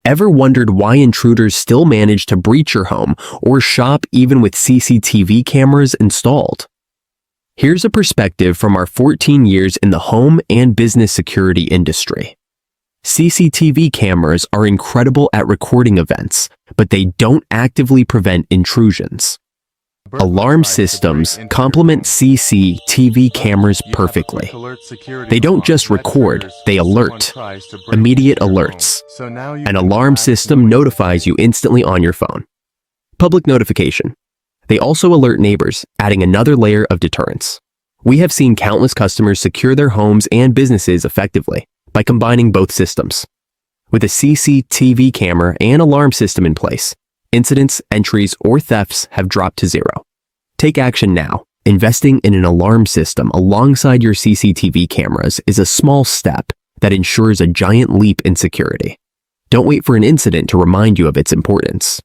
Ever wondered why intruders still manage to breach your home or shop even with CCTV cameras installed? Here's a perspective from our 14 years in the home and business security industry. CCTV cameras are incredible at recording events, but they don't actively prevent intrusions. Alarm systems complement CCTV cameras perfectly. They don't just record, they alert. Immediate alerts. An alarm system notifies you instantly on your phone. Public notification. They also alert neighbors, adding another layer of deterrence. We have seen countless customers secure their homes and businesses effectively by combining both systems. With a CCTV camera and alarm system in place, incidents, entries, or thefts have dropped to zero. Take action now. Investing in an alarm system alongside your CCTV cameras is a small step that ensures a giant leap in security. Don't wait for an incident to remind you of its importance.